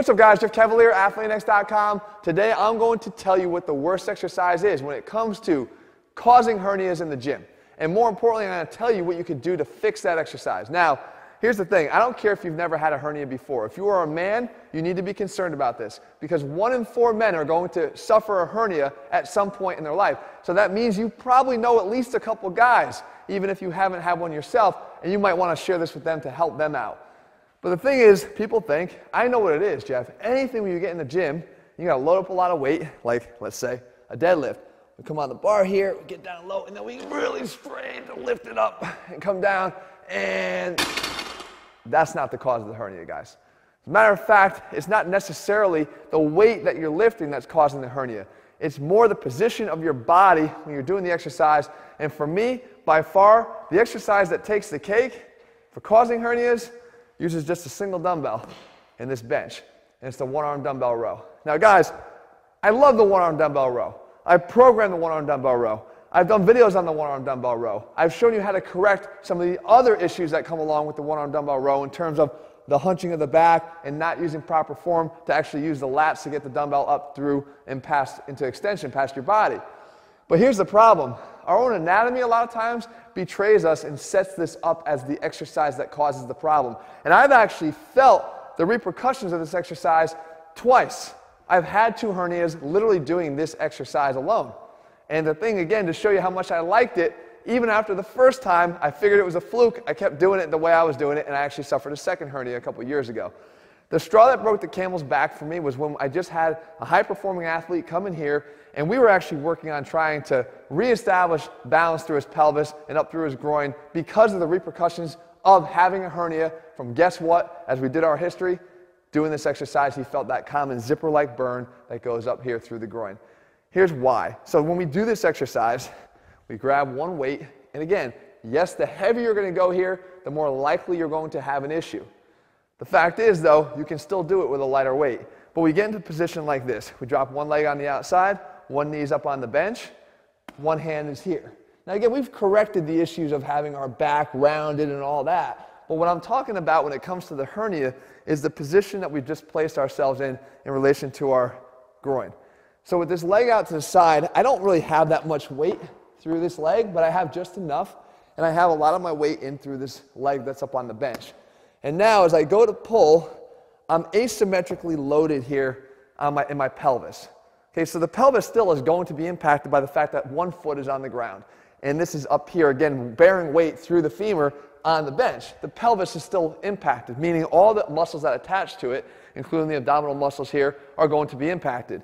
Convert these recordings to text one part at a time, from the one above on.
What's up guys, Jeff Cavalier, ATHLEAN-X.com. Today I'm going to tell you what the worst exercise is when it comes to causing hernias in the gym. And more importantly, I'm going to tell you what you can do to fix that exercise. Now, here's the thing. I don't care if you've never had a hernia before. If you are a man, you need to be concerned about this because 1 in 4 men are going to suffer a hernia at some point in their life. So that means you probably know at least a couple guys, even if you haven't had one yourself, and you might want to share this with them to help them out. But the thing is, people think, I know what it is, Jeff. Anything when you get in the gym, you got to load up a lot of weight, like, let's say, a deadlift. We come on the bar here, we get down low, and then we really strain to lift it up and come down, and that's not the cause of the hernia, guys. As a matter of fact, it's not necessarily the weight that you're lifting that's causing the hernia. It's more the position of your body when you're doing the exercise. And for me, by far, the exercise that takes the cake for causing hernias uses just a single dumbbell in this bench, and it's the one-arm dumbbell row. Now guys, I love the one-arm dumbbell row. I've programmed the one-arm dumbbell row. I've done videos on the one-arm dumbbell row. I've shown you how to correct some of the other issues that come along with the one-arm dumbbell row in terms of the hunching of the back and not using proper form to actually use the lats to get the dumbbell up through and past into extension past your body. But here's the problem. Our own anatomy a lot of times betrays us and sets this up as the exercise that causes the problem. And I've actually felt the repercussions of this exercise twice. I've had 2 hernias literally doing this exercise alone. And the thing again, to show you how much I liked it, even after the first time, I figured it was a fluke. I kept doing it the way I was doing it, and I actually suffered a second hernia a couple years ago. The straw that broke the camel's back for me was when I just had a high-performing athlete come in here, and we were actually working on trying to reestablish balance through his pelvis and up through his groin because of the repercussions of having a hernia from, guess what, as we did our history, doing this exercise, he felt that common zipper-like burn that goes up here through the groin. Here's why. So when we do this exercise, we grab one weight, and again, yes, the heavier you're going to go here, the more likely you're going to have an issue. The fact is, though, you can still do it with a lighter weight. But we get into a position like this. We drop one leg on the outside, one knee's up on the bench, one hand is here. Now again, we've corrected the issues of having our back rounded and all that. But what I'm talking about when it comes to the hernia is the position that we've just placed ourselves in relation to our groin. So with this leg out to the side, I don't really have that much weight through this leg, but I have just enough, and I have a lot of my weight in through this leg that's up on the bench. And now as I go to pull, I'm asymmetrically loaded here in my pelvis. Okay, so the pelvis still is going to be impacted by the fact that one foot is on the ground. And this is up here, again, bearing weight through the femur on the bench. The pelvis is still impacted, meaning all the muscles that attach to it, including the abdominal muscles here, are going to be impacted.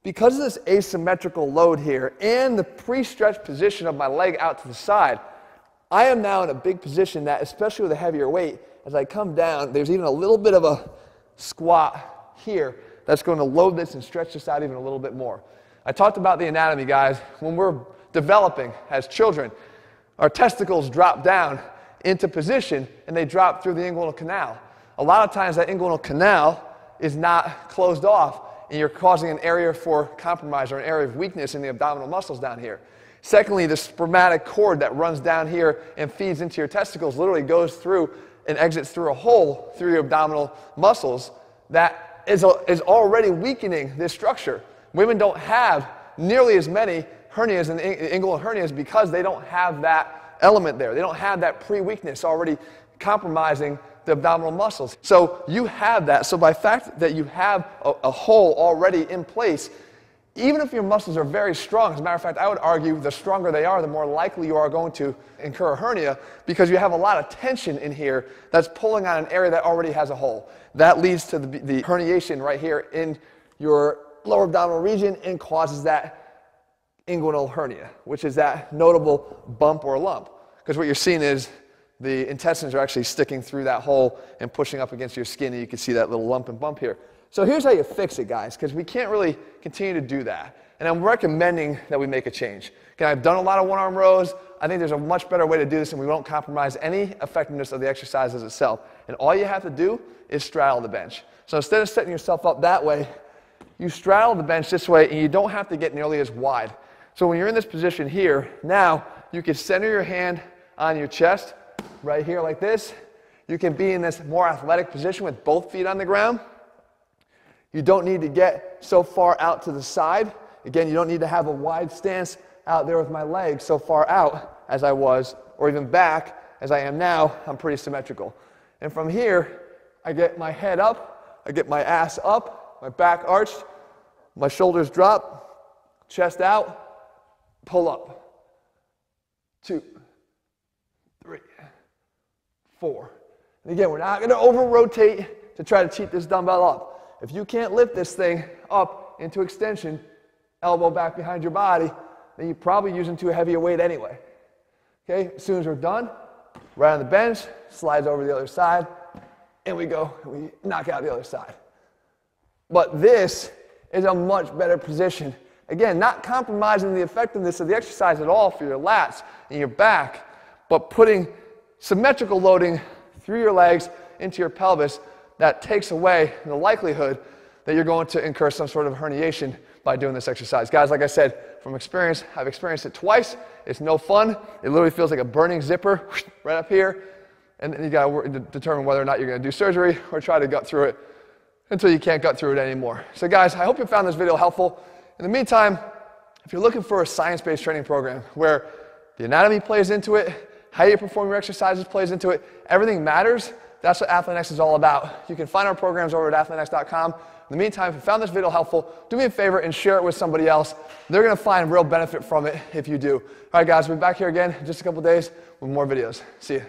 Because of this asymmetrical load here and the pre-stretched position of my leg out to the side, I am now in a big position that, especially with a heavier weight, as I come down, there's even a little bit of a squat here that's going to load this and stretch this out even a little bit more. I talked about the anatomy, guys. When we're developing as children, our testicles drop down into position and they drop through the inguinal canal. A lot of times that inguinal canal is not closed off and you're causing an area for compromise or an area of weakness in the abdominal muscles down here. Secondly, the spermatic cord that runs down here and feeds into your testicles literally goes through and exits through a hole through your abdominal muscles that is already weakening this structure. Women don't have nearly as many hernias and inguinal hernias because they don't have that element there. They don't have that pre-weakness already compromising the abdominal muscles. So you have that. So by fact that you have a hole already in place, even if your muscles are very strong, as a matter of fact, I would argue the stronger they are, the more likely you are going to incur a hernia because you have a lot of tension in here that's pulling on an area that already has a hole. That leads to the herniation right here in your lower abdominal region and causes that inguinal hernia, which is that notable bump or lump. Because what you're seeing is the intestines are actually sticking through that hole and pushing up against your skin, and you can see that little lump and bump here. So here's how you fix it, guys, because we can't really continue to do that. And I'm recommending that we make a change. Okay, I've done a lot of one-arm rows. I think there's a much better way to do this, and we won't compromise any effectiveness of the exercise as itself. And all you have to do is straddle the bench. So instead of setting yourself up that way, you straddle the bench this way, and you don't have to get nearly as wide. So when you're in this position here, now you can center your hand on your chest, right here like this. You can be in this more athletic position with both feet on the ground. You don't need to get so far out to the side. Again, you don't need to have a wide stance out there with my legs so far out as I was, or even back as I am now. I'm pretty symmetrical. And from here, I get my head up, I get my ass up, my back arched, my shoulders drop, chest out, pull up. 2, 3, 4. And again, we're not going to over-rotate to try to cheat this dumbbell up. If you can't lift this thing up into extension, elbow back behind your body, then you're probably using too heavy a weight anyway. Okay, as soon as we're done, right on the bench, slides over the other side, and we go, and we knock out the other side. But this is a much better position. Again, not compromising the effectiveness of the exercise at all for your lats and your back, but putting symmetrical loading through your legs into your pelvis that takes away the likelihood that you're going to incur some sort of herniation by doing this exercise. Guys, like I said, from experience, I've experienced it twice. It's no fun. It literally feels like a burning zipper right up here. And then you got to determine whether or not you're going to do surgery or try to gut through it until you can't gut through it anymore. So guys, I hope you found this video helpful. In the meantime, if you're looking for a science-based training program where the anatomy plays into it, how you perform your exercises plays into it, everything matters, that's what ATHLEAN-X is all about. You can find our programs over at ATHLEAN-X.com. In the meantime, if you found this video helpful, do me a favor and share it with somebody else. They're going to find real benefit from it if you do. All right, guys, we'll be back here again in just a couple days with more videos. See you.